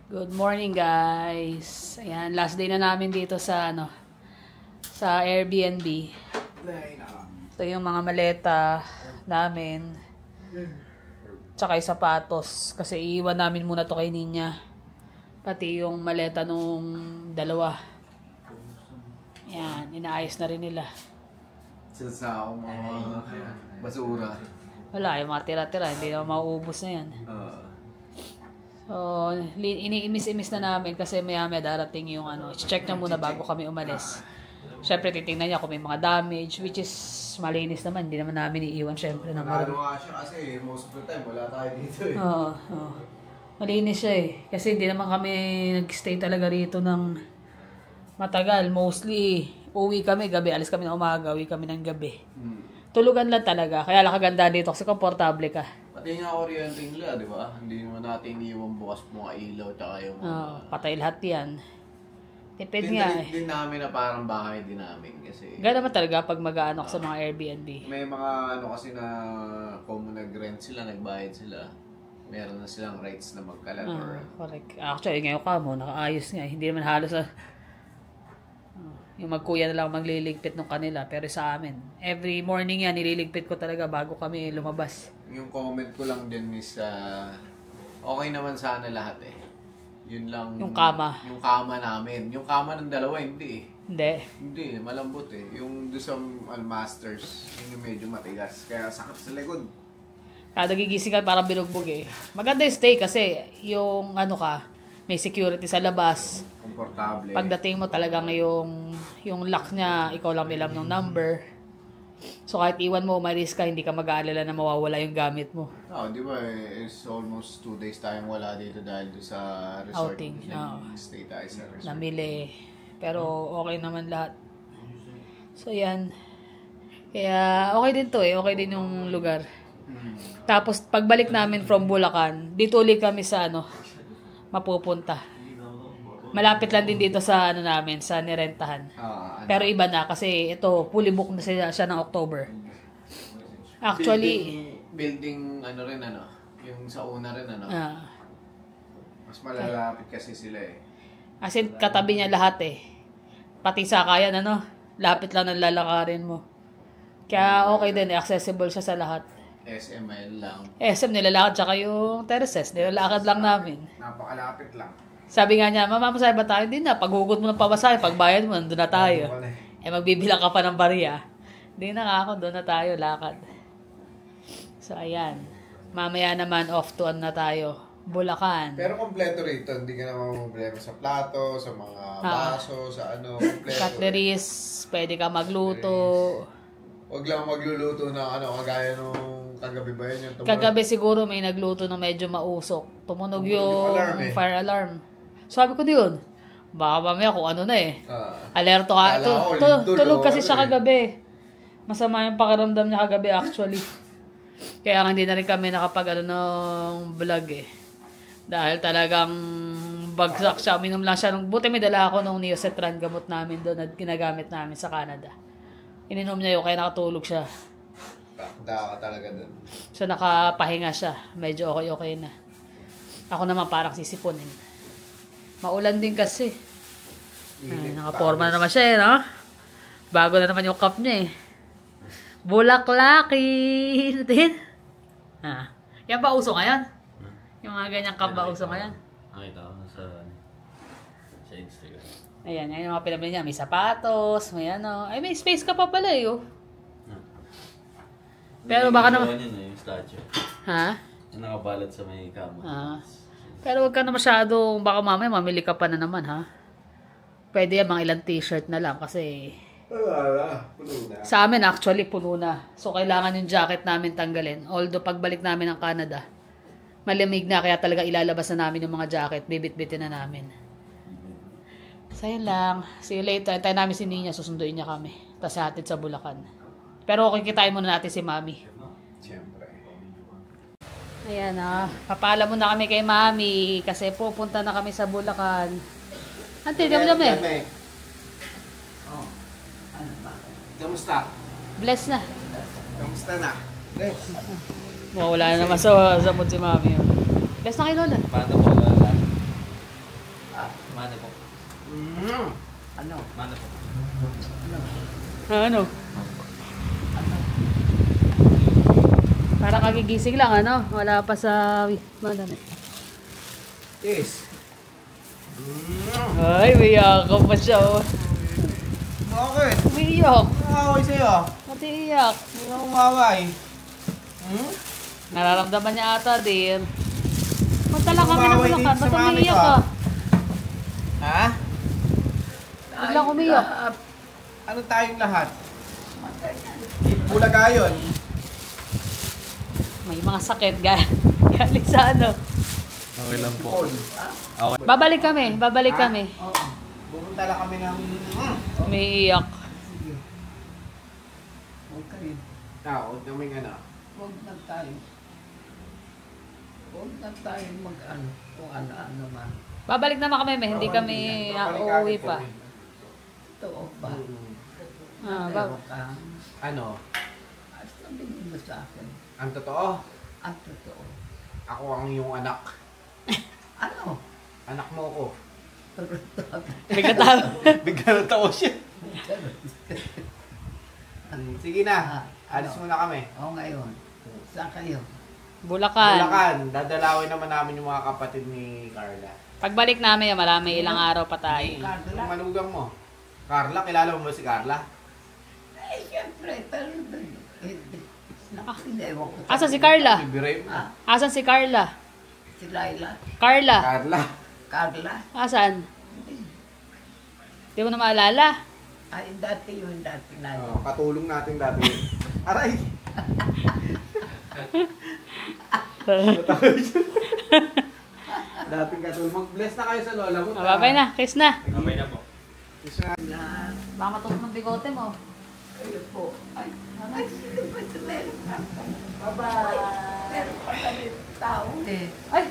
Good morning, guys. Ayan, last day na namin dito sa sa Airbnb. Ito yung mga maleta namin. Tsaka yung sapatos kasi iiwan namin muna to kay Ninya. Pati yung maleta nung dalawa. Ayan, inaayos na rin nila. Sa mga basura. Wala, yung mga tira-tira, hindi na mauubos na yan. So, iniimis-imis na namin kasi maya-maya darating yung check na muna bago kami umalis. Siyempre, titingnan niya kung may mga damage, which is malinis naman. Hindi naman namin iiwan, siyempre. Ano nga siya kasi most of the time wala tayo dito eh. Oo. Malinis siya eh. Kasi hindi naman kami nag-stay talaga rito ng matagal. Mostly, uwi kami gabi. Alis kami ng umaga, uwi kami ng gabi. Tulugan lang talaga. Kaya lang kaganda dito kasi komportable ka. Pati nga orienting nila, di ba? Hindi naman natin iiwan bukas mga ilaw tsaka yung patay lahat yan. Tipid nga eh. Din namin na parang bahay din namin kasi Gano'n naman talaga pag mag-aanok sa mga Airbnb. may mga kasi na kung nag-rent sila, nagbayad sila, meron na silang rights na magkalat or Correct. Actually, ngayon ka mo, nakaayos nga. Hindi naman halos yung magkuya na lang magliligpit ng kanila. Pero sa amin, every morning yan, nililigpit ko talaga bago kami lumabas. yung comment ko lang din is okay naman sana lahat eh. Yun lang. Yung kama. Yung kama namin. Yung kama ng dalawa, hindi eh. Hindi. Malambot eh. Yung doon sa Masters, yun yung medyo matigas. Kaya sakit sa likod. Kada gigising ka parang binugbog eh. Maganda yung stay kasi yung may security sa labas. Komportable. Pagdating mo talagang yung lock niya, ikaw lang may alam ng number. So kahit iwan mo, umalis ka, hindi ka mag-aalala na mawawala yung gamit mo. Di ba it's almost 2 days tayong wala dito dahil doon sa resort. Outing. Stay tayo sa resort. Namili. Pero okay naman lahat. So yan. Kaya okay din to eh. Okay din yung lugar. Tapos pagbalik namin from Bulacan, dito ulit kami sa mapupunta. Malapit lang din dito sa namin, sa nirentahan. Pero iba na kasi ito, fully book na siya ng October. Actually, building rin yung sa una rin mas malalapit kasi sila eh. As in, katabi niya lahat eh. Pati sakayan, lapit lang ng lalakarin mo. Kaya okay din, accessible siya sa lahat. SML lang. SM nilalakad, tsaka yung terraces, nilalakad lang namin. Napakalapit lang. Sabi nga niya, mamamasaya ba tayo? Hindi na, paghugot mo ng pamasahe, pagbayad mo, nandun na tayo. Magbibilang ka pa ng bariya. Hindi na ako, doon na tayo, lakad. So, ayan. Mamaya naman, off to na tayo. Bulacan. Pero kompleto rito, hindi ka naman problema sa plato, sa mga baso, sa kompleto. Cutleries, pwede ka magluto. Huwag lang magluluto na kagaya nung kagabi ba yun? Kagabi siguro may nagluto na medyo mausok. Tumunog yung fire alarm. Sabi ko yun, baka mamaya kung na eh. Alerto ka. Tulog kasi siya kagabi. Masama yung pakiramdam niya kagabi actually. Kaya hindi na rin kami nakapag ng vlog eh. Dahil talagang bagsak siya. Minom lang siya. Buti may dala ako nung Neocetran gamot namin doon na ginagamit namin sa Canada. Ininom niya yun kaya nakatulog siya. Daka talaga doon. So nakapahinga siya. Medyo okay na. Ako naman parang sisipunin. Maulan din kasi. Nakaporma na naman siya no? Bago na naman yung cup niya eh. Bulaklaki! Natin? Yan ba uso ngayon? Yung mga ganyang cup ba uso ngayon? Nakita ko sa Instagram. Ayan, yung mga pinabili niya. May sapatos, may Ay, may space ka pa pala eh oh. Pero baka naman... Yung statue. Yung nakabalot sa may kama. Pero wag ka na masyado, baka mamaya mamili ka pa na naman Pwede yan, mga ilang t-shirt na lang kasi puno na. Sa amin actually puno na. So kailangan yung jacket namin tanggalin. Although pagbalik namin ng Canada, malamig na kaya talaga ilalabas na namin yung mga jacket, bibit-bitin na namin. So yun lang. See you later. Tayo namin si Ninya, susunduin niya kami. Tapos hatid sa Bulacan. Pero okay, kitain muna natin si Mami. Siyempre. Ayan papaalam muna kami kay Mami kasi pupunta na kami sa Bulacan. Ante, dami-dami. Kamusta? Bless na. Kamusta na? Bless. Wala na naman sa mood si Mami. Bless na kay Lola. Paano po wala? Ano? Parang kagigising lang, ano? Wala pa sa... Madami. Yes. Ay, may yakap pa siya, oh. Bakit? Umiiyak. Nakaway sa'yo. Pati iyak. Hindi na kumaway. Nararamdaman niya ata din. Punta lang kami ng Kumaway Bulacan. din sa Ba't mami umiiyak ko, ka? Ha? Biglang umiiyak. Ano tayong lahat? Bulaga yun. May mga sakit, galing sa ano. Okay lang po. Babalik kami. Pupunta lang kami ng... Umiiyak. Huwag kayo. Huwag kaming ano. Huwag na tayo. Huwag na tayo mag-ano. Kung ano-ano man. Babalik naman kami, may hindi kami uuwi pa. Totoo ba? Bab. Meron ka. Ano? Sabihin mo sa akin. Ang totoo? Ang totoo. Ako ang iyong anak. Ano? Anak mo ko. Bigatan. Bigla na tao siya. Sige na. Alis muna kami. O ngayon. Saan kayo? Bulacan. Bulacan. Dadalawin naman namin yung mga kapatid ni Carla. Pagbalik namin, marami ilang araw pa tayo. Yung manugang mo. Carla, kilala mo ba si Carla? Eh, siyempre. Pero, nakinewan ko. Asan si Carla? Bibiray mo. Asan si Carla? Si Laila. Carla. Carla. Carla. Asan? Di mo na maalala? Ay, dati yun. Dati na yun. Katulong natin dati. Aray! Dating katulong. Mag-bless na kayo sa lola mo. Babay na, kiss na. Babay na po. Kiss na. Baka matutok ng bigote mo. Ayun po. Ay, sino ba ito? Meron pa. Bye-bye. Meron pa kami tao eh. Ay!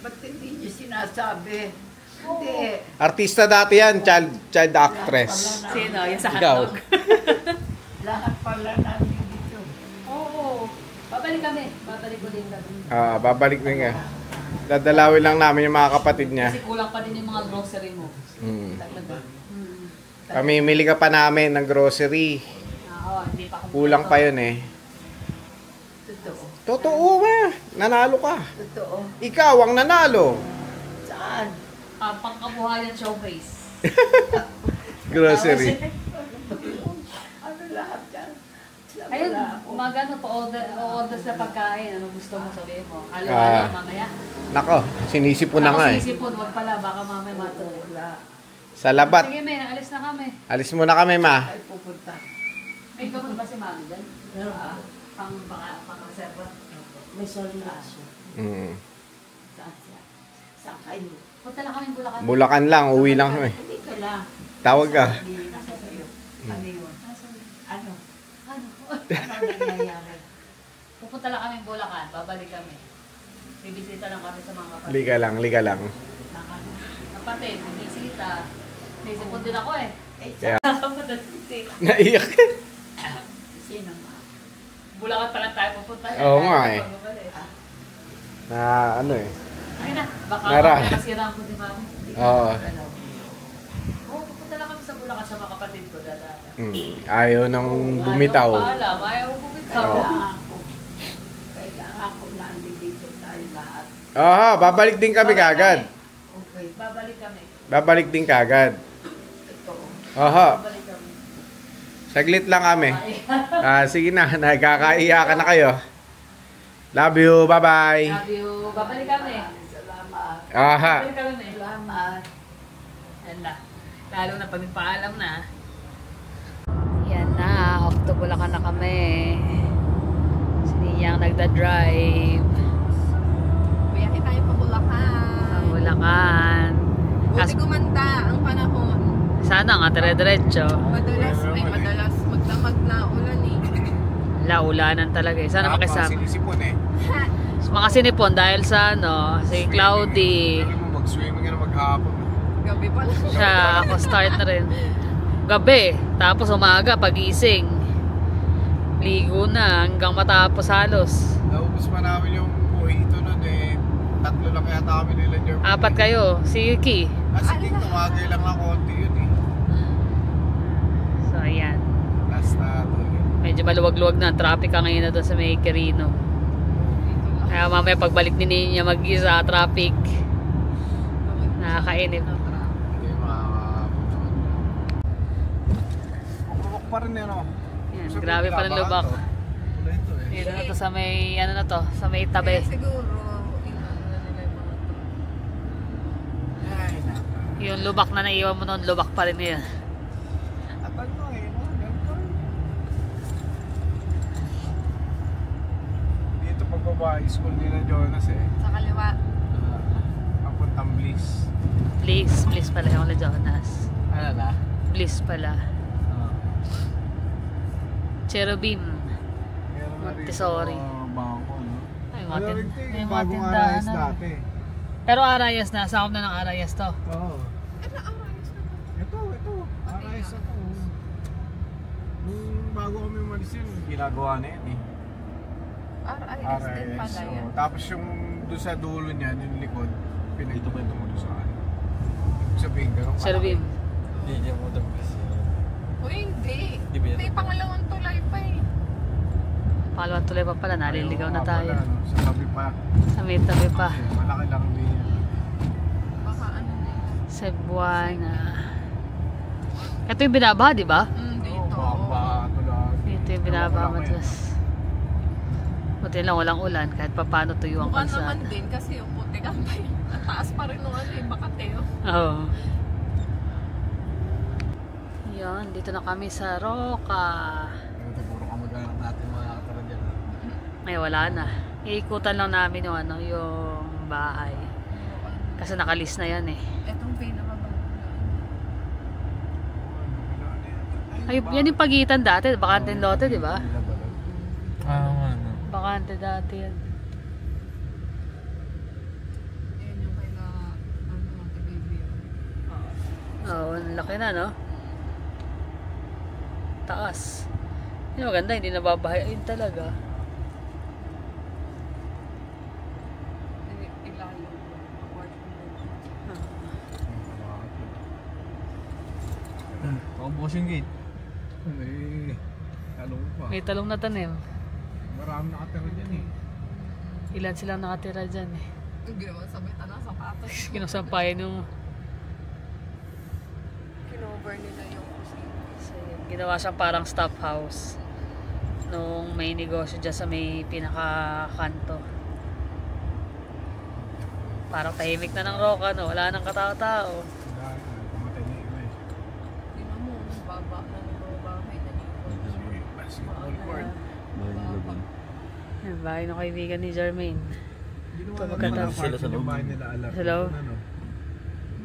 Ba't hindi niyo sinasabi? Hindi. Artista dati yan. Child actress. Sino? Yung sa Ikaw. hotdog. Lahat pala namin dito. Oo. Babalik kami. Babalik ko din kami. Babalik din nga. Dadalawin lang namin yung mga kapatid niya. Kasi kulang pa din yung mga grocery mo. Pamimili ka pa namin ng grocery. Oo, hindi pa ako. Kulang pa yun eh. Totoo. Totoo ba? Nanalo ka. Totoo. Ikaw ang nanalo. Saan? Pangkabuhayan showcase. Grocery. Ano lahat yan? Ayun, umagano pa order sa pagkain. Ano gusto mo sabihin mo? Halo-halo mamaya. Nako, sinisipon na nga eh. Sisipon, wag pala. Baka mamaya matulog. Sa labat. Sige, may alis na kami. Alis muna kami, ma. Ay pupunta. May gamot ba si mami dyan? Pang-reserva? May solusyon. Saan siya? Saan kayo? Punta lang kami Bulacan. Bulacan lang, uwi lang kami. Hindi ka lang. Tawag ka. Nasa sa'yo. Ano yun? Ano? Ano? Ano nangyayari? Pupunta lang kami Bulacan. Babalik kami. Bibisita lang kami sa mga kapatid. Liga lang, liga lang. Kapatid, bibisita. May sipon din ako eh. Kaya, Nakapadating. naiyak. Sino nga? Bulacan pa lang tayo pupunta. Oo nga eh. Na ano eh. Ay na, baka Nara. masiraan ko di mami. Oo. Oo, pupunta lang kami sa Bulacan sa mga kapatid ko. Dadada. Ayaw nang bumitaw. Ayaw paalam, ayaw bumitaw. Kailangan ko nandito tayo lahat. Babalik din kami kagad. Okay. Babalik kami. Babalik din kagad. Totoo. Babalik kami. Saglit lang kami. Sige na, nagkakaiyakan na kayo. Love you, bye-bye. Love you. Babalik kami. Salamat. Babalik kami. Salamat. Yan na. Lalo na pag nagpaalam na. Yan na. Off to Bulacan na kami. Si Niyang nagda-drive. Biyahe tayo pa Bulacan. Bulacan. Buti gumanda ang panahon. Sana nga, dire-diretso. Madalas magdamag na ulan eh. Ulanan talaga eh. Sana makisama. Sinisipon eh. Mga sinipon dahil sa ano, si Cloudy. Mag-swimming ka na maghapon. Gabi pa lang. Siya, ako start na rin. Gabi, tapos umaga, pagising. Ligo na hanggang matapos halos. Naubos pa namin yung mojito nun eh. 3 lang yata kami nila Jeremy. 4 kayo, si Yuki. Sige, tumagay lang na konti yun eh. So, ayan. Medyo maluwag-luwag na. Traffic ka ngayon na doon sa may Quirino. Kaya mamaya pagbalik ni niya mag-isa, traffic. Nakakainip. Hindi makakapunta. Lubak pa rin yan, oh. Yan, grabe pa rin lubak. Dito na to sa may, ano na to, sa may tabi. Siguro, inano na nila yung mga to. Ay, naka. Yung lubak na naiwan mo noon, lubak pa rin yan. At ano eh, no? Ganito. Dito pagbaba, school nila Jonas eh. Sa kaliwa. Papuntang Bliss. Bliss pala yung La Jonas. Ano na? Bliss pala. Cherubim. Meron na rin Montessori. bangko, no? Ay, Ano rin ito may yung mga bagong tindahan Arayas na. dati. Pero Arayas na, sakop na ng Arayas to. Oo. Ito. Arayas ako. Nung bago kami umalis yun, ginagawa na yan eh. RIS din pala yan. Tapos yung doon sa dulo niya, yung likod, pinagtupento mo doon sa ano. Ibig sabihin, ganun ka. Cherubim. Hindi niya mo tapos. Uy, hindi. Di ba yan? May pangalawang tulay pa eh. Pangalawang tuloy pa pala, naliligaw na tayo. Sa tabi pa. Sa may tabi pa. Malaki lang din yan. Baka ano na yun. Cebuana. Ito yung binaba, di ba? Dito. Baka tulad. Dito yung binaba matras. Buti lang walang ulan kahit pa paano tuyo ang Mukha naman kalsada. din kasi yung puti ka pa yun. Taas pa rin nung ano eh, Bakateo. Oo. Yan, dito na kami sa Roca. Puro kamag-anak natin mga nakatara dyan. Ay, wala na. Iikutan lang namin yung ano, yung bahay. Kasi nakalis na yan eh. Etong pinakabago. Ay, yan yung pagitan dati. Bakante lote, di ba? Ano. Bakante dati yan. Yan yung kaila, ano, Ate Baby. Oo, ang laki na, no? Taas. Hindi maganda, hindi nababahay. Ayun talaga. Ilalim. Bukas yung gate. Eh, talong pa. May talong na tanim. Marami nakatira dyan eh. Ilan silang nakatira dyan eh. Yung ginawa sa may tanang sapatos. Kinusampayan yung Kinover nila yung kusina. so, ginawa siyang parang staff house nung may negosyo dyan sa may pinakakanto. Parang tahimik na ng Roca, no? Wala nang katao-tao. Dahil, pumatay na iba eh. Tingnan mo, ang baba na ng mga bahay na dito. Basketball court. Yung bahay ng kaibigan ni Jermaine. Ginawa Ito, na magkataas. nila parking yung bahay nila alam. Hello? Ano?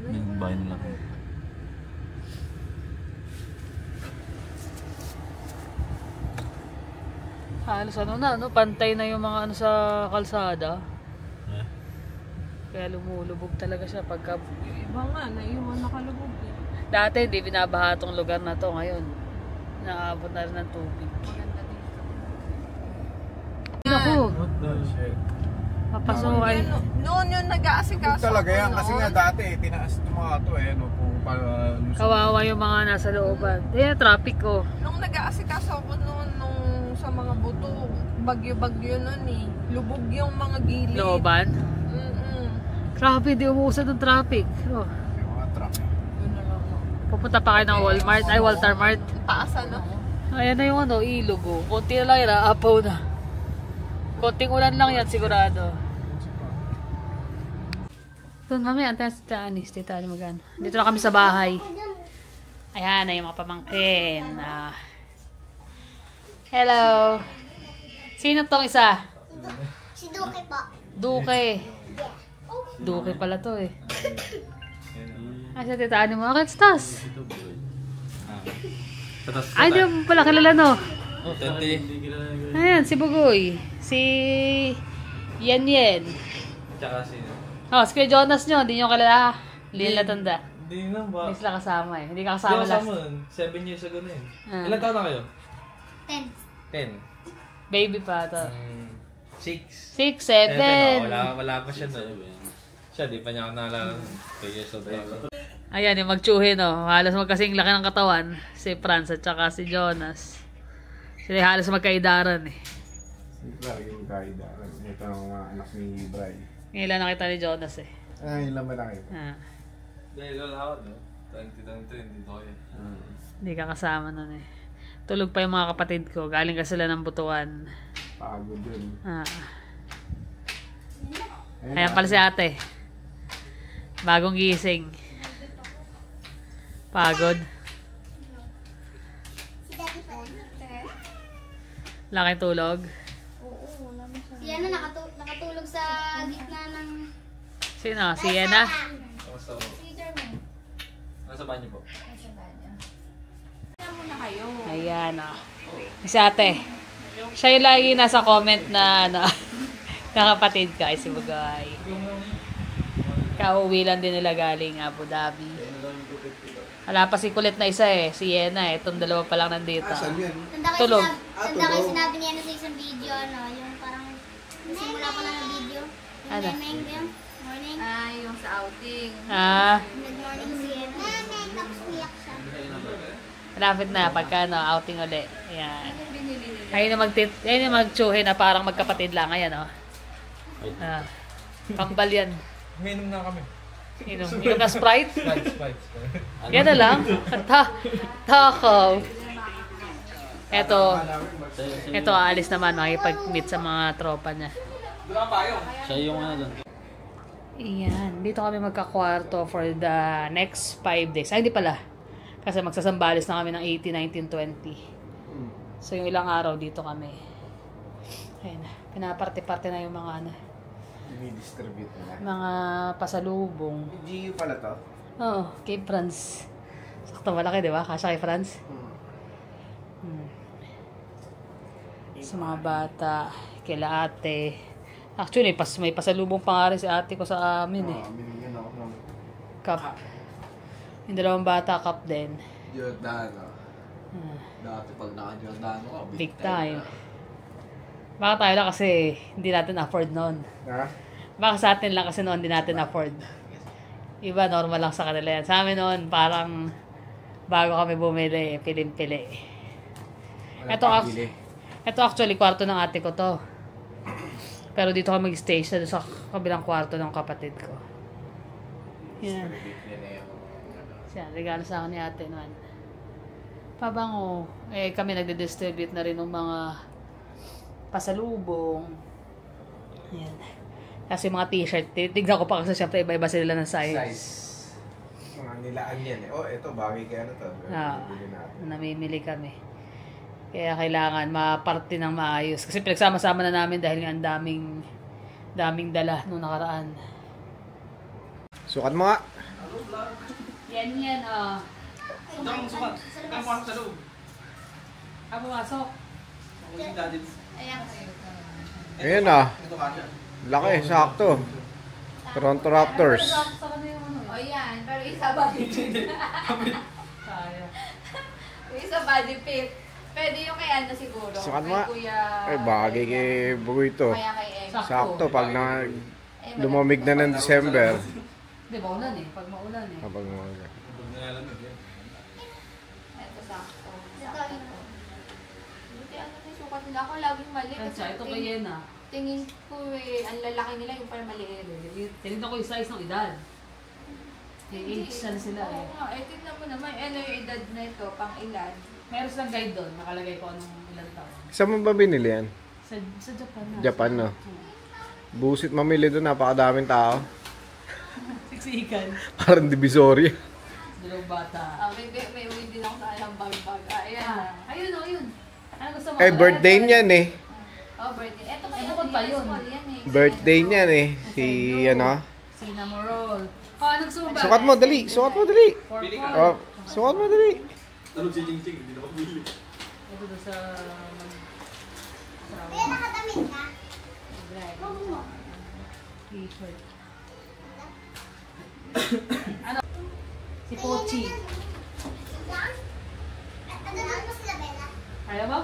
May bahay na lang. Halos ano na, no? Pantay na yung mga ano sa kalsada. Kaya lumulubog talaga siya pagka... Yung iba nga, naiwan nakalubog eh. Dati hindi binabaha tong lugar na to, ngayon naabot na rin ng tubig. Maganda dito. Naku, What the shit? papasok ay... Noon yung nag-aasikaso. Yung talaga yan, ako kasi noon. nga dati, tinaas itong mga to eh, no, kung Kawawa yung mga nasa looban. Eh, traffic ko. Nung nag-aasikaso ako noon, nung sa mga buto, bagyo-bagyo noon eh. Lubog yung mga gilid. Looban. Grabe, di umuusad ng traffic. Oh. yung mga truck. Yun na lang. Pupunta pa kayo ng Walmart, ay Walter Mart. Taas ano? Ayan na yung ano, ilog oh. Konti na lang yan, aapaw na. Konting ulan lang yan, sigurado. Doon, mamaya, antayin si Anis. Dito, magano. Dito na kami sa bahay. Ayan na yung mga pamangkin. Hello. Sino tong isa? Si Duke po. Duke. Duke pala to eh. Ay, sa Tita Ani mo. Akit, stas. Ay, di mo pala kilala, no? Oh, 20. Ayan, si Bugoy. Si Yen Yen. Tsaka si... Oh, si Kuya Jonas nyo. Hindi nyo kilala. Hindi nila tanda. Hindi na ba? Hindi sila kasama eh. Hindi ka Hindi kasama ako last. kasama nun. 7 years ago na yun. Ah. Ilan taon na kayo? 10. 10. Baby pa to. 6. 6, 7. Wala pa siya doon. Siya, di pa niya ako naalala. 2 years old pa ako. Ayan, yung magtsuhin, no. Halos magkasing laki ng katawan. Si Franz at saka si Jonas. Sila halos magkaidaran eh. Sila yung kaida. Ito ang mga anak ni Bray. Ngayon lang nakita ni Jonas eh. Ay, ilan ba nakita? Dahil lalakad, no? 2023, hindi ko kaya. Hindi ka kasama nun eh. Tulog pa yung mga kapatid ko. Galing ka sila ng Butuan. Pagod yun. Ayan pala si ate. Bagong gising. Pagod. Laking tulog. Si ano, nakatulog sa gitna ng... Sino? Si Yena? Kamusta po? Si Jermaine. Nasa banyo po? Nasa banyo. Ayan o. Si ate. Siya yung lagi nasa comment na ano, kakapatid ka ay si Bugay. Kauwi lang din nila galing Abu Dhabi. Wala pa si kulit na isa eh. Si Yena eh. Itong dalawa pa lang nandito. Saan yan? Tulog. Tanda kayo sinabi niya na sa isang video, ano, yung parang simula pa lang ng video. Yung Ano? morning. Yung sa outing. Good morning siya. Tapos umiyak siya. Malapit na pagka no, outing uli. Ayan. Ayun na magtsuhe na parang magkapatid lang. Ayan o. Kambal yan. Minum na kami. Inom na Sprite? Spice. Yan na lang. Takaw. Eto aalis naman makipag-meet sa mga tropa niya. Siya yung ano doon. Ayan. Dito kami magkakwarto for the next 5 days. Ay, hindi pala. Kasi magsasambales na kami ng 18, 19, 20. So, yung ilang araw dito kami. Ayan. Pinaparte-parte na yung mga ano. Dinidistribute nila. Mga pasalubong. GU pala to? Oo, kay Franz. Sakto malaki, di ba? Kasya kay Franz. Sa mga bata, kila ate. Actually, may pasalubong pa nga rin si ate ko sa amin eh. Minigyan ako ng Cup. Yung dalawang bata, cup din. Giordano. Dati pag naka-Giordano ka, Big time. Baka tayo lang kasi hindi natin afford noon. Ha? Baka sa atin lang kasi noon hindi natin afford. Iba, normal lang sa kanila yan. Sa amin noon, parang bago kami bumili, pilim-pili. Ito actually, kwarto ng ate ko to. Pero dito kami mag-stay sa kabilang kwarto ng kapatid ko. Yan. Yan, regalo sa akin ni ate noon. Pabango. Kami nagde-distribute na rin ng mga pasalubong. Yan. Kasi mga t-shirt, titignan ko pa kasi syempre iba-iba sila ng size. Mga nilaan yan eh. Oh, ito, bagay kaya na to. Namimili kami. Kaya kailangan maparte ng maayos. Kasi pinagsama-sama na namin dahil nga ang daming dala nung nakaraan. Sukat mo nga. Yan, Sukat. Kamuha sa loob. pumasok. Ayan ah. Laki, sakto. Toronto Raptors. O yan, pero isa body fit. Isa body fit. Pwede yung kay Ana siguro. Sukat mo Kay nga. Kuya... Ay, bagay kay Bugoy to. Kaya kay Emma. Sakto, pag lumamig na ng December. Hindi, maulan eh. Pag maulan eh. Kapag mga Ito sakto. Buti ano na yung sukat nila. Ako laging mali. Kasi Ito kay Yena. tingin ko ang lalaki nila yung parang maliit. Tinignan ko yung size ng edad. Age na sila eh. Oo nga, tignan mo naman. Ano yung edad na ito, pang ilan? Meron silang guide doon. Nakalagay ko anong ilang taon. Saan mo ba binili yan? Sa Japan na. Japan, no? Busit mamili doon, napakadaming tao. Siksikan. Parang divisoria. Dalawang bata. May uwi din ako sa alang bag-bag. Ayan. Ayun. Ano gusto mo? Eh, birthday niyan eh. Oh, birthday. Ito kasi bukod pa yun. Birthday niyan eh. Si ano? Cinnamon roll. Ano gusto mo ba? Sukat mo, dali. Sukat mo, dali. Pili ka. Oh, sukat mo, dali. Tanong si Jing Jing, hindi na mabili. Ito doon sa... Kaya nakatamit ka? Huwag mo. T-shirt. Ano? Si Pochi. Ano naman mo sila, Bella? Ayaw mo?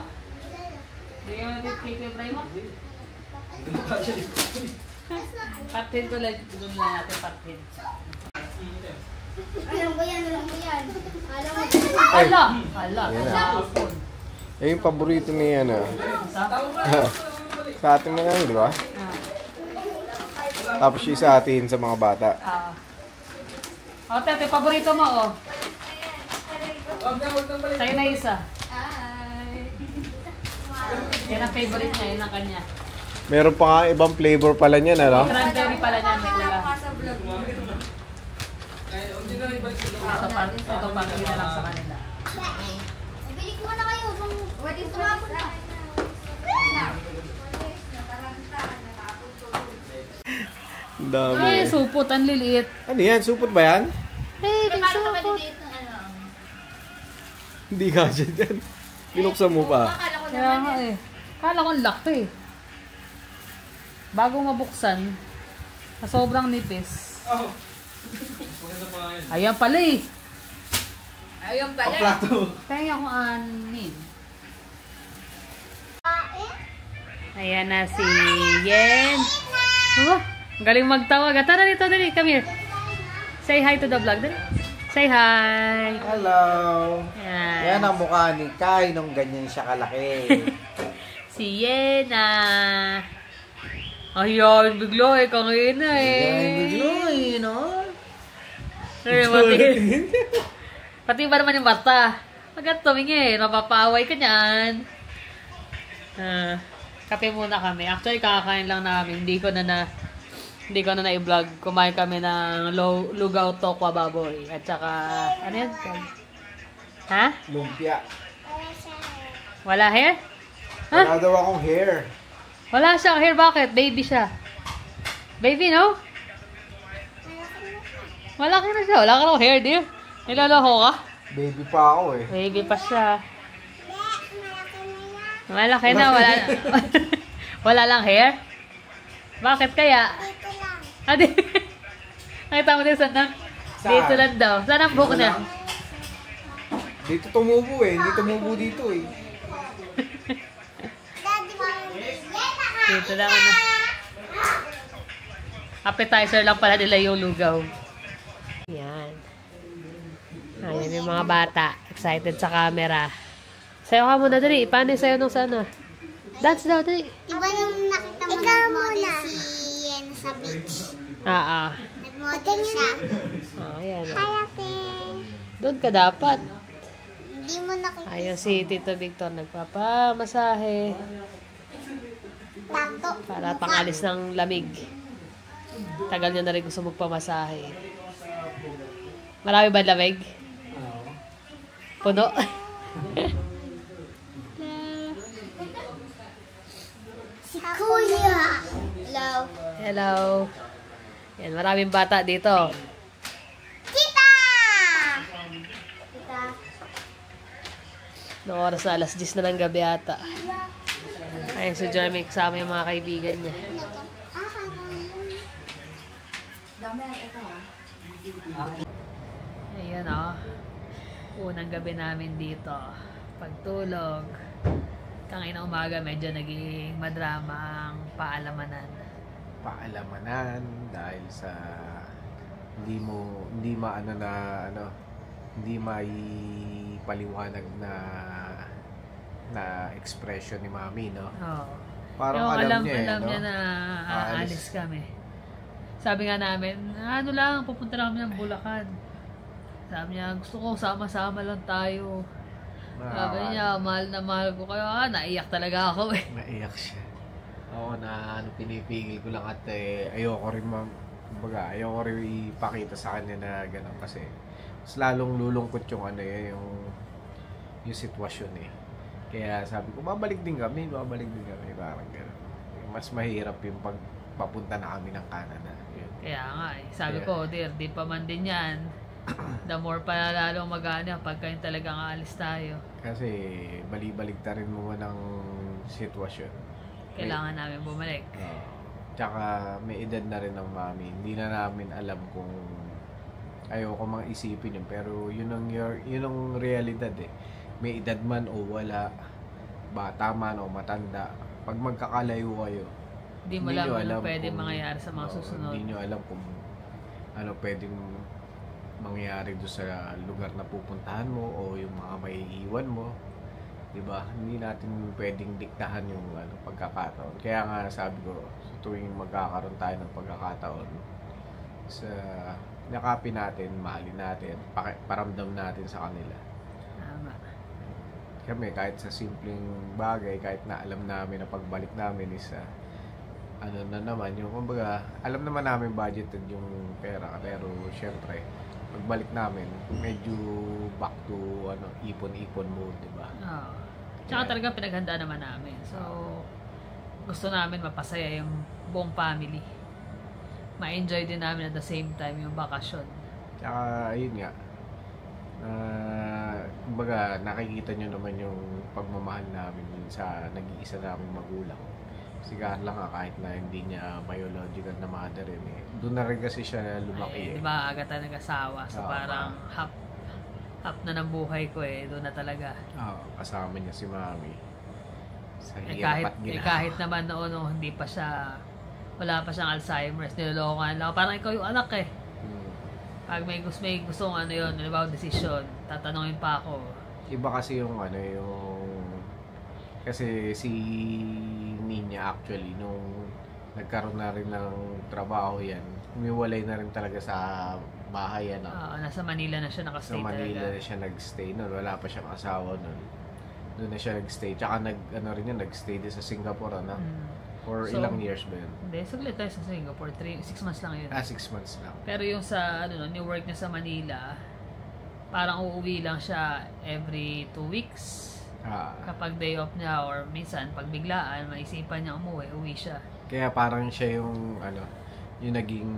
Bigyan mo natin cake yung fry mo? Patin ko lang. Doon lang natin patin. Alam ko yan. Alam mo. Hala! Yan na. Hapon. Eh, yung paborito ni ano. Sa atin na lang, di ba? Tapos yung sa atin sa mga bata. O, tete, paborito mo, oh. Sa'yo na isa. Yan ang favorite niya, yun ang kanya. Meron pa nga ibang flavor pala niyan, ano? Cranberry pala niyan, may kulang. Ito pa, hindi na lang sa kanila. Bili ko na kayo. Pwede tumapon na. Ang dami. Ay, supot, ang liliit. Ano yan? Supot ba yan? Hey, supot. Hindi ka dyan. Binuksan mo pa. Kaya nga eh. Kala ko ang laki. Bago mabuksan, sa sobrang nipis. Ayan pala eh. Ayun pala. Plato. Kaya ko anin. Ayan na si Yen. Oh, galing magtawag. Tara dito, dali. Come here. Say hi to the vlog. Dali. Say hi. Hello! Ayan. Yan ang mukha ni Kai nung ganyan siya kalaki. Si Yena. Ayan, biglo eh. Kangina eh. Yan, biglo eh, no? Eh, pati ba naman yung mata? Agad tumingin, mapapaaway ka niyan. Kape muna kami. Actually, kakakain lang namin. Hindi ko na i-vlog. Kumain kami ng lugaw tokwa baboy. At saka, ano yan? Ha? Lumpia. Wala hair? Ha? Wala daw akong hair. Wala siyang hair. Bakit? Baby siya. Baby, no? Wala ka na siya. Wala ka ng hair, dear. Niloloko ka? Baby pa ako eh. Baby pa siya. Malaki na, wala na. Wala lang hair? Bakit kaya? Adi. Nakita mo din saan na? Dito lang daw. Saan ang buhok niya? Dito tumubo eh. Hindi tumubo dito eh. Dito lang na. Appetizer lang pala nila yung lugaw. Yan. Ayan yung mga bata. Excited sa camera. Sayo ka muna dali. Paano yung sayo nung sana? Dance daw dali. Iba nung nakita mo nag-model si Yen sa beach. Nag-model siya. Ayan. Hi, ate. Doon ka dapat. Hindi mo nakita. Ayun si Tito Victor nagpapamasahe. Tato. Para pangalis ng lamig. Tagal niya na rin gusto magpamasahe. Marami ba lamig? Puno? Si Kuya. Hello. Hello. Yan, maraming bata dito. Tita! Tita. Noong oras na alas 10 na ng gabi ata. Ayun si Jeremy kasama yung mga kaibigan niya. Ayan o. Unang gabi namin dito. Pagtulog. Kanina umaga medyo naging madrama ang paalamanan. Paalamanan dahil sa hindi maipaliwanag na expression ni Mami, no? Oo. Parang yung alam niya, alam no? niya na aalis kami. Sabi nga namin, ano lang, pupunta lang kami ng Bulacan. Sabi niya, gusto ko sama-sama lang tayo. Sabi niya, mahal na mahal ko kayo. Naiyak talaga ako eh. Naiyak siya. Oo, pinipigil ko lang at ayoko rin ayoko rin ipakita sa kanya na gano'n kasi mas lalong lulungkot yung yung sitwasyon eh. Kaya sabi ko, babalik din kami, parang gano'n. Mas mahirap yung pagpapunta na kami ng Canada. Yun. Kaya nga eh. Sabi ko, dear, di pa man din yan. The more pa lalong mag-ano pagka yung talagang aalis tayo. Kasi bali-baligtarin mo man ang sitwasyon. Kailangan namin bumalik. Tsaka may edad na rin ng Mami. Hindi na namin alam kung ayoko mang isipin yun. Pero yun ang realidad eh. May edad man o wala, bata man o matanda, pag magkakalayo kayo, Hindi mo alam ano pwede mangyayari sa mga susunod. Hindi nyo alam kung ano pwedeng mangyayari doon sa lugar na pupuntahan mo o yung mga maiiwan mo. Diba? Hindi natin pwedeng diktahan yung pagkakataon. Kaya nga sabi ko, sa tuwing magkakaroon tayo ng pagkakataon, sa yakapin natin, mahalin natin, paramdam natin sa kanila. Tama. Kami, kahit sa simpleng bagay, kahit na alam namin na pagbalik namin is na naman, yung kumbaga, alam naman namin budgeted yung pera, pero syempre, pagbalik namin, medyo back to ipon-ipon mode, di ba? Oo. Tsaka talaga pinaghanda naman namin. So, gusto namin mapasaya yung buong family. Ma-enjoy din namin at the same time yung bakasyon. Tsaka, ayun nga, kumbaga, nakikita nyo naman yung pagmamahal namin sa nag-iisa naming magulang. Si Carla nga, kahit na hindi niya biological na mother rin doon na rin kasi siya lumaki Di ba, agad tayo nag-asawa. So, parang half na ng buhay ko doon na talaga. Kasama niya si Mami. Sa kahit naman noon, hindi pa siya, wala pa siyang Alzheimer's, nilolokohan lang. Parang ikaw yung anak Pag may gustong yun, decision, tatanungin pa ako. Iba kasi yung kasi si Nina actually, nung nagkaroon na rin ng trabaho yan, humiwalay na rin talaga sa bahay. Nasa Manila na siya nakastay talaga. Sa Manila na siya nagstay noon. Wala pa siyang asawa noon. Doon na siya nagstay. Tsaka nagstay din sa Singapore, For ilang years ba yun? Hindi, saglit tayo sa Singapore. 6 months lang yun. 6 months lang. Pero yung sa, yung work niya sa Manila, parang uuwi lang siya every 2 weeks. Kapag day off niya or minsan pag biglaan maisipan niya uwi siya. Kaya parang siya yung yung naging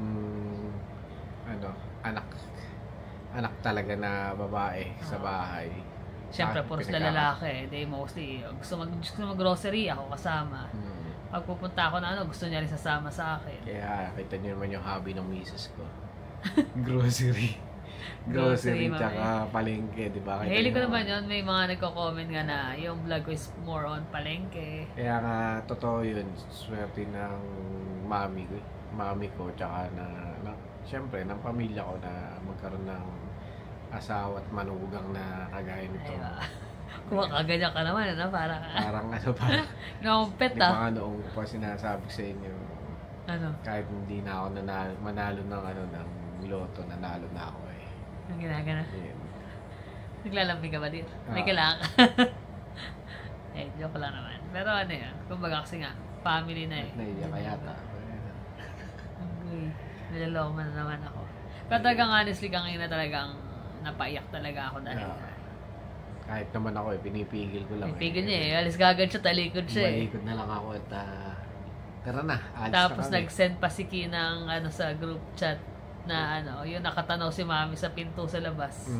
anak talaga na babae sa bahay. Siyempre puros na lalaki, they mostly gusto mag-grocery ako kasama. Pag pupunta ako na gusto niya rin sasama sa akin. Kaya kita niyo naman yung hobby ng misis ko. Grocery tsaka palengke, di ba? Hili ko naman yun, may mga nagko-comment nga na yung vlog ko is more on palengke. Kaya nga, totoo yun, swerte ng mami ko, tsaka syempre, ng pamilya ko na magkaroon ng asawa at manugang na kagaya nito. Kumakaganyan ka naman, ano? Parang Nakumpet, Di ba noong pa sinasabi sa inyo, Ano? kahit hindi na ako manalo ng loto, nanalo na ako Ang ginagana? Yan. Naglalampi ka ba dito? May kailangan joke lang naman. Pero yan, kumbaga kasi nga, family na Naiya ka yata. Nilaloko man naman ako. Pero talagang honestly, kanina talagang napaiyak talaga ako dahil kahit naman ako pinipigil ko lang. Pinipigil niya alis kagad siya, talikod siya Malikod na lang ako at tara na, alis Tapos na kami. nag-send pa si Ki ng sa group chat na yung nakatanaw si Mami sa pinto sa labas.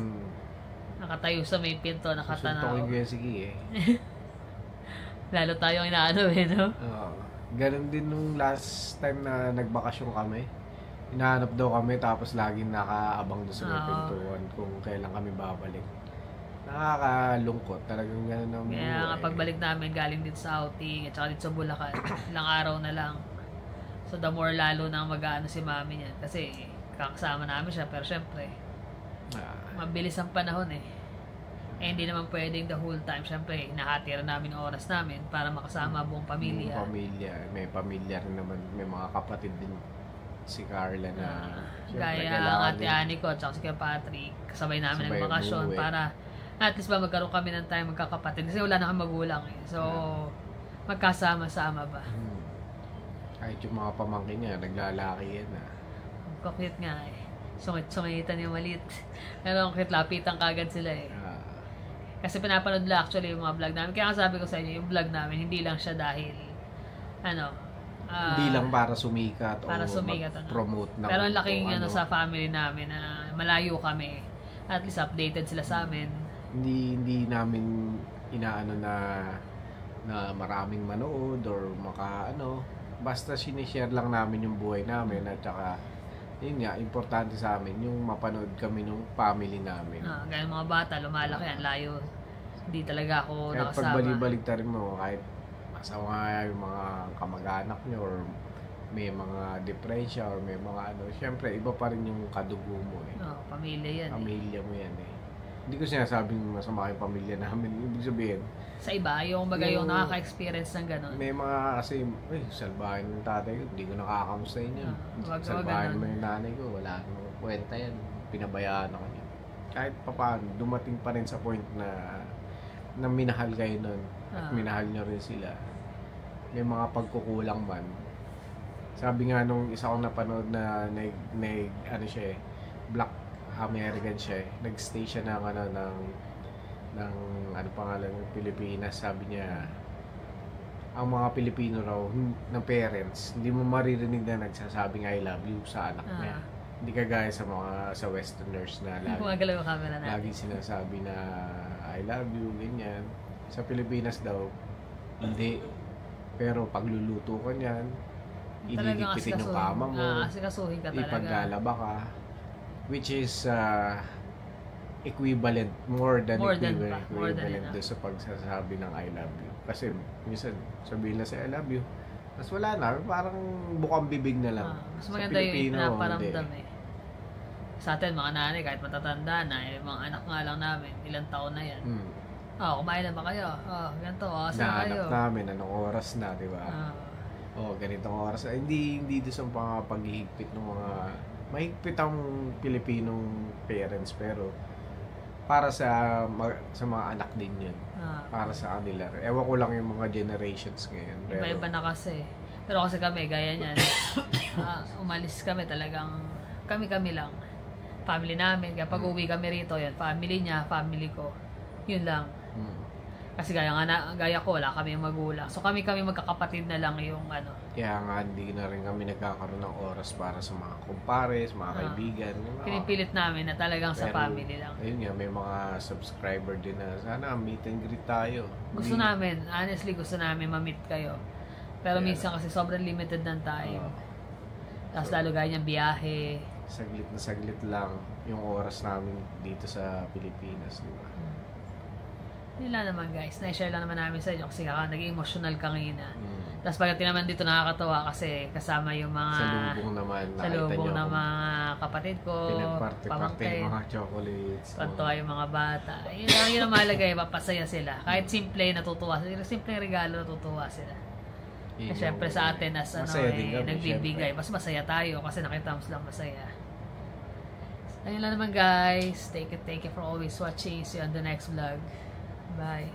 Nakatayo sa may pinto, nakatanaw. Susuntokin ko yan si Ki Lalo tayong inaano no? Ganun din nung last time na nagbakasyon kami. Hinahanap daw kami tapos laging nakaabang doon sa may pintuan kung kailan kami babalik. Nakakalungkot. Talagang gano'n ang buhay. Kaya nga pagbalik namin galing dito sa outing at saka dito sa Bulacan, ilang araw na lang. So the more lalo na mag-aano si Mami niya. Kasi kakasama namin siya pero syempre mabilis ang panahon hindi naman pwedeng the whole time. Syempre hinahati rin namin ang oras namin para makasama buong pamilya. May pamilya rin naman. May mga kapatid din si Carla na gaya ang ate Annie ko at saka si Kuya Patrick. Kasabay namin nagbakasyon para at least ba magkaroon kami ng time magkakapatid kasi wala na kami magulang so magkasama-sama ba. Kahit yung mga pamangkin niya naglalaki yan Cute nga sungit-sungitan yung maliit pero ang cute, lapitan kagad sila kasi pinapanood lang actually yung mga vlog namin kaya sabi ko sa inyo yung vlog namin hindi lang siya dahil hindi lang para sumikat para promote ng pero ang laking sa family namin na malayo kami at least updated sila sa amin. Hindi namin inaano na maraming manood or basta sinishare lang namin yung buhay namin at saka yun nga, importante sa amin yung mapanood kami ng family namin. Gaya mga bata, lumalaki yan, layo. Hindi talaga ako nakasama. Kahit pagbalik-baliktarin mo, kahit masawa yung mga kamag-anak nyo or may mga depresya or may mga syempre iba pa rin yung kadugo mo pamilya yan pamilya mo yan Hindi ko sinasabing masama yung pamilya namin. Ibig sabihin, Sa iba, yung baga yung nakaka-experience ng gano'n. may mga kasi, salbahin ng tatay ko, hindi ko nakakamustahin yan. Wag Salbahin ganun. mo yung nanay ko, wala nang kwenta yan. Pinabayaan ako niya. Kahit papaano, dumating pa rin sa point na minahal kayo nun. At minahal nyo rin sila. May mga pagkukulang man. Sabi nga nung isa kong napanood na ano siya Black American siya nag-stay siya ng ng ano pangalan ng Pilipinas. Sabi niya ang mga Pilipino raw ng parents hindi mo maririnig na nagsasabing I love you sa anak niya. Hindi kagaya sa westerners na Gumagalaw yung camera natin. lagi sinasabi na I love you, ganyan. Sa Pilipinas daw hindi. Pero pagluluto ka niyan, ililigpitin yung kama mo, asikasuhin ka talaga. ipaglalaba ka, which is equivalent, more than equivalent doon sa pagsasabi ng I love you. Kasi minsan sabihin na I love you, mas wala na, parang bukang bibig na lang. Mas maganda yung pinaparamdam eh. Sa atin, mga nanay, kahit matatanda na, yung mga anak nga lang namin, ilang taon na yan. Kumain na ba kayo? Ganito, saan kayo? Nahanap namin, anong oras na, di ba? Ganitong oras. Hindi doon sa mga paghihigpit ng mga... Mahigpit ang Pilipinong parents, pero para sa mga anak din yun. Para sa kanila. Ewan ko lang yung mga generations ngayon. Iba-iba na kasi. Pero kasi kami, gaya niyan. Umalis kami talagang... Kami lang. Family namin. Kapag uwi kami rito, yan. Family niya, family ko. Yun lang. Kasi gaya ko, wala kami magulang. So kami magkakapatid na lang yung ano. Kaya nga, hindi na rin kami nagkakaroon ng oras para sa mga kumpares, mga kaibigan. Pinipilit namin na talagang sa family lang. Ayun nga, may mga subscriber din na sana meet and greet tayo. Honestly, gusto namin ma-meet kayo. Pero minsan kasi sobrang limited ng time. Tapos lalo gaya niyang biyahe. Saglit lang yung oras namin dito sa Pilipinas, di ba? Yun lang naman guys, na-share lang naman namin sa inyo kasi naging emotional kanina. Tapos pagdating naman dito nakakatawa kasi kasama yung mga... Sa lubong ng mga kapatid ko, pinagparte-parte yung mga chocolates. Pantuwa yung mga bata. Yun ang mahalaga, papasaya sila. Kahit simple, natutuwa sila. Simple regalo, natutuwa sila. Kasi syempre sa atin as nagbibigay, mas masaya tayo kasi nakita mo silang masaya. Ayun lang naman guys. Thank you for always watching. See you on the next vlog. Bye.